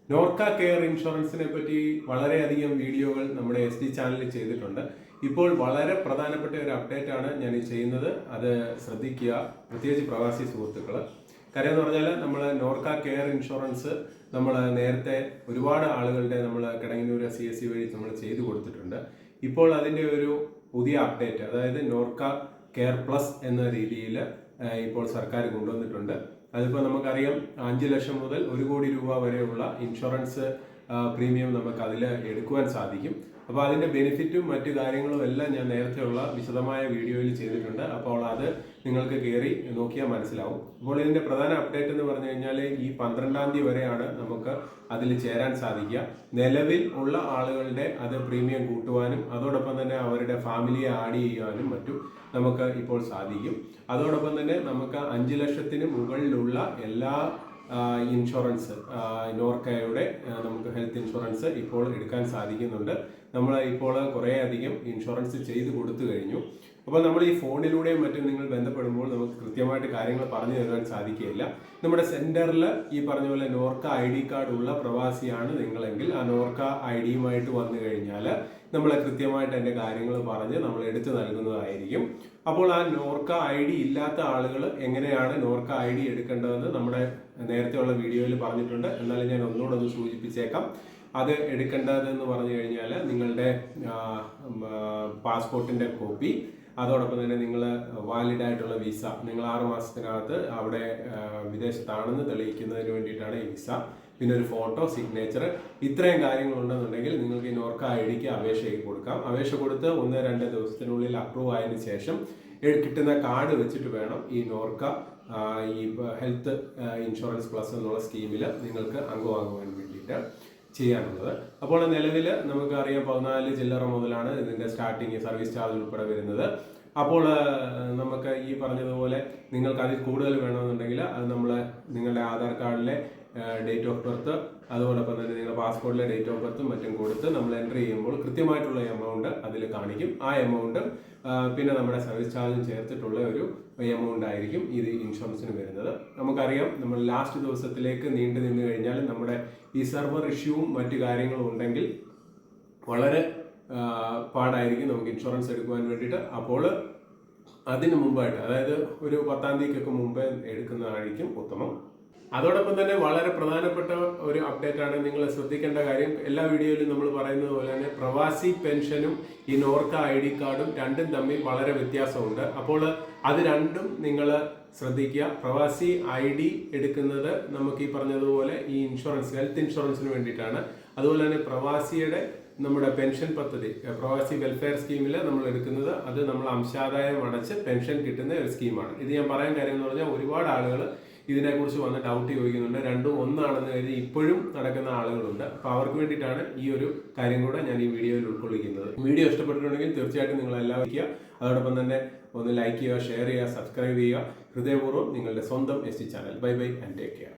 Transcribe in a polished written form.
Norka care ഇൻഷുറൻസിനെ പറ്റി വളരെയധികം വീഡിയോകൾ നമ്മുടെ SD ചാനലിൽ ചെയ്തിട്ടുണ്ട്. ഇപ്പോൾ വളരെ പ്രധാനപ്പെട്ട ഒരു അപ്ഡേറ്റ് ആണ് ഞാൻ ഈ ചെയ്യുന്നത്. അത് ശ്രദ്ധിക്കുക, പ്രത്യേകിച്ച് പ്രവാസി സുഹൃത്തുക്കൾ. കാര്യം എന്ന് പറഞ്ഞാൽ നമ്മൾ നോർക്ക കെയർ ഇൻഷുറൻസ് നമ്മൾ നേരത്തെ ഒരുപാട് ആളുകളുടെ നമ്മൾ കിടങ്ങന്നൂർ CSC വഴി നമ്മൾ ചെയ്തു കൊടുത്തിട്ടുണ്ട്. ഇപ്പോൾ അതിൻ്റെ ഒരു പുതിയ അപ്ഡേറ്റ്, അതായത് നോർക്ക കെയർ പ്ലസ് എന്ന രീതിയിൽ ഇപ്പോൾ സർക്കാർ കൊണ്ടുവന്നിട്ടുണ്ട്. അതിപ്പോൾ നമുക്കറിയാം 5 ലക്ഷം മുതൽ 1 കോടി രൂപ വരെയുള്ള ഇൻഷുറൻസ് പ്രീമിയം നമുക്ക് അതിൽ എടുക്കുവാൻ സാധിക്കും. അപ്പോൾ അതിൻ്റെ ബെനിഫിറ്റും മറ്റു കാര്യങ്ങളും എല്ലാം ഞാൻ നേരത്തെയുള്ള വിശദമായ വീഡിയോയിൽ ചെയ്തിട്ടുണ്ട്. അപ്പോൾ അത് നിങ്ങൾക്ക് കയറി നോക്കിയാൽ മനസ്സിലാവും. അപ്പോൾ ഇതിൻ്റെ പ്രധാന അപ്ഡേറ്റ് എന്ന് പറഞ്ഞു കഴിഞ്ഞാൽ ഈ 12-ാം തീയതി വരെയാണ് നമുക്ക് അതിൽ ചേരാൻ സാധിക്കുക. നിലവിൽ ഉള്ള ആളുകളുടെ അത് പ്രീമിയം കൂട്ടുവാനും അതോടൊപ്പം തന്നെ അവരുടെ ഫാമിലിയെ ആഡ് ചെയ്യുവാനും മറ്റും നമുക്ക് ഇപ്പോൾ സാധിക്കും. അതോടൊപ്പം തന്നെ നമുക്ക് 5 ലക്ഷത്തിന് മുകളിലുള്ള എല്ലാ ഇൻഷുറൻസ് നോർക്കയുടെ നമുക്ക് ഹെൽത്ത് ഇൻഷുറൻസ് ഇപ്പോൾ എടുക്കാൻ സാധിക്കുന്നുണ്ട്. നമ്മൾ ഇപ്പോൾ കുറേ അധികം ഇൻഷുറൻസ് ചെയ്ത് കൊടുത്തു കഴിഞ്ഞു. അപ്പോൾ നമ്മൾ ഈ ഫോണിലൂടെയും മറ്റും നിങ്ങൾ ബന്ധപ്പെടുമ്പോൾ നമുക്ക് കൃത്യമായിട്ട് കാര്യങ്ങൾ പറഞ്ഞു തരാൻ സാധിക്കുകയില്ല. നമ്മുടെ സെന്ററിൽ ഈ പറഞ്ഞ പോലെ നോർക്ക ID കാർഡ് ഉള്ള പ്രവാസിയാണ് നിങ്ങളെങ്കിൽ ആ നോർക്ക IDയുമായിട്ട് വന്നു കഴിഞ്ഞാൽ നമ്മൾ കൃത്യമായിട്ട് അതിൻ്റെ കാര്യങ്ങൾ പറഞ്ഞ് നമ്മൾ എടുത്തു നൽകുന്നതായിരിക്കും. അപ്പോൾ ആ നോർക്ക ID ഇല്ലാത്ത ആളുകൾ എങ്ങനെയാണ് നോർക്ക ID എടുക്കേണ്ടതെന്ന് നമ്മുടെ നേരത്തെയുള്ള വീഡിയോയിൽ പറഞ്ഞിട്ടുണ്ട്. എന്നാലും ഞാൻ ഒന്നുകൂടെ ഒന്ന് സൂചിപ്പിച്ചേക്കാം. അത് എടുക്കേണ്ടതെന്ന് പറഞ്ഞു കഴിഞ്ഞാൽ നിങ്ങളുടെ പാസ്പോർട്ടിൻ്റെ കോപ്പി, അതോടൊപ്പം തന്നെ നിങ്ങൾ വാലിഡ് ആയിട്ടുള്ള വിസ, നിങ്ങൾ 6 മാസത്തിനകത്ത് അവിടെ വിദേശത്താണെന്ന് തെളിയിക്കുന്നതിന് വേണ്ടിയിട്ടാണ് ഈ വിസ, പിന്നെ ഒരു ഫോട്ടോ, സിഗ്നേച്ചർ, ഇത്രയും കാര്യങ്ങളുണ്ടെന്നുണ്ടെങ്കിൽ നിങ്ങൾക്ക് ഈ നോർക്ക IDക്ക് അപേക്ഷ കൊടുക്കാം. അപേക്ഷ കൊടുത്ത് 1-2 ദിവസത്തിനുള്ളിൽ അപ്രൂവ് ആയതിനു ശേഷം കിട്ടുന്ന കാർഡ് വെച്ചിട്ട് വേണം ഈ നോർക്ക ഈ ഹെൽത്ത് ഇൻഷുറൻസ് പ്ലസ് എന്നുള്ള സ്കീമിൽ നിങ്ങൾക്ക് അംഗമാകുവാൻ വേണ്ടിയിട്ട് ചെയ്യാനുള്ളത്. അപ്പോൾ നിലവിൽ നമുക്കറിയാം 14 ചില്ലറ മുതലാണ് ഇതിൻ്റെ സ്റ്റാർട്ടിങ് സർവീസ് ചാർജ് ഉൾപ്പെടെ വരുന്നത്. അപ്പോൾ നമുക്ക് ഈ പറഞ്ഞതുപോലെ നിങ്ങൾക്ക് അതിൽ കൂടുതൽ വേണമെന്നുണ്ടെങ്കിൽ അത് നമ്മൾ നിങ്ങളുടെ ആധാർ കാർഡിലെ ഡേറ്റ് ഓഫ് ബർത്ത്, അതോടൊപ്പം തന്നെ നിങ്ങളുടെ പാസ്പോർട്ടിലെ ഡേറ്റ് ഓഫ് ബർത്തും മറ്റും കൊടുത്ത് നമ്മൾ എൻ്റർ ചെയ്യുമ്പോൾ കൃത്യമായിട്ടുള്ള എമൗണ്ട് അതിൽ കാണിക്കും. ആ എമൗണ്ട് പിന്നെ നമ്മുടെ സർവീസ് ചാർജും ചേർത്തിട്ടുള്ള ഒരു എമൗണ്ട് ആയിരിക്കും ഇത് ഇൻഷുറൻസിന് വരുന്നത്. നമുക്കറിയാം നമ്മൾ ലാസ്റ്റ് ദിവസത്തിലേക്ക് നീണ്ടു നിന്ന് കഴിഞ്ഞാൽ നമ്മുടെ ഈ സെർവർ ഇഷ്യൂവും മറ്റു കാര്യങ്ങളും ഉണ്ടെങ്കിൽ വളരെ പാടായിരിക്കും നമുക്ക് ഇൻഷുറൻസ് എടുക്കുവാൻ വേണ്ടിയിട്ട്. അപ്പോൾ അതിന് മുമ്പായിട്ട്, അതായത് ഒരു 10-ാം തീയതിക്കൊക്കെ മുമ്പേ എടുക്കുന്നതായിരിക്കും ഉത്തമം. അതോടൊപ്പം തന്നെ വളരെ പ്രധാനപ്പെട്ട ഒരു അപ്ഡേറ്റ് ആണ് നിങ്ങൾ ശ്രദ്ധിക്കേണ്ട കാര്യം. എല്ലാ വീഡിയോയിലും നമ്മൾ പറയുന്നത് പോലെ തന്നെ പ്രവാസി പെൻഷനും ഈ നോർക്ക ID കാർഡും രണ്ടും തമ്മിൽ വളരെ വ്യത്യാസമുണ്ട്. അപ്പോൾ അത് രണ്ടും നിങ്ങൾ ശ്രദ്ധിക്കുക. പ്രവാസി ID എടുക്കുന്നത് നമുക്ക് ഈ പറഞ്ഞതുപോലെ ഈ ഇൻഷുറൻസ് ഹെൽത്ത് ഇൻഷുറൻസിന് വേണ്ടിയിട്ടാണ്. അതുപോലെ തന്നെ പ്രവാസിയുടെ നമ്മുടെ പെൻഷൻ പദ്ധതി, പ്രവാസി വെൽഫെയർ സ്കീമിൽ നമ്മൾ എടുക്കുന്നത് അത് നമ്മൾ അംശാദായം അടച്ച് പെൻഷൻ കിട്ടുന്ന ഒരു സ്കീമാണ്. ഇത് ഞാൻ പറയാൻ കാര്യം എന്ന് പറഞ്ഞാൽ ഒരുപാട് ആളുകൾ ഇതിനെക്കുറിച്ച് വന്ന് ഡൗട്ട് ചോദിക്കുന്നുണ്ട്. രണ്ടും ഒന്നാണെന്ന് കരുതി ഇപ്പോഴും നടക്കുന്ന ആളുകളുണ്ട്. അപ്പോൾ അവർക്ക് വേണ്ടിയിട്ടാണ് ഈ ഒരു കാര്യം കൂടെ ഞാൻ ഈ വീഡിയോയിൽ ഉൾക്കൊള്ളിക്കുന്നത്. വീഡിയോ ഇഷ്ടപ്പെട്ടിട്ടുണ്ടെങ്കിൽ തീർച്ചയായിട്ടും നിങ്ങൾ എല്ലാവരും വയ്ക്കുക. അതോടൊപ്പം തന്നെ ഒന്ന് ലൈക്ക് ചെയ്യുക, ഷെയർ ചെയ്യുക, സബ്സ്ക്രൈബ് ചെയ്യുക. ഹൃദയപൂർവ്വം നിങ്ങളുടെ സ്വന്തം SD channel. Bye bye and take care.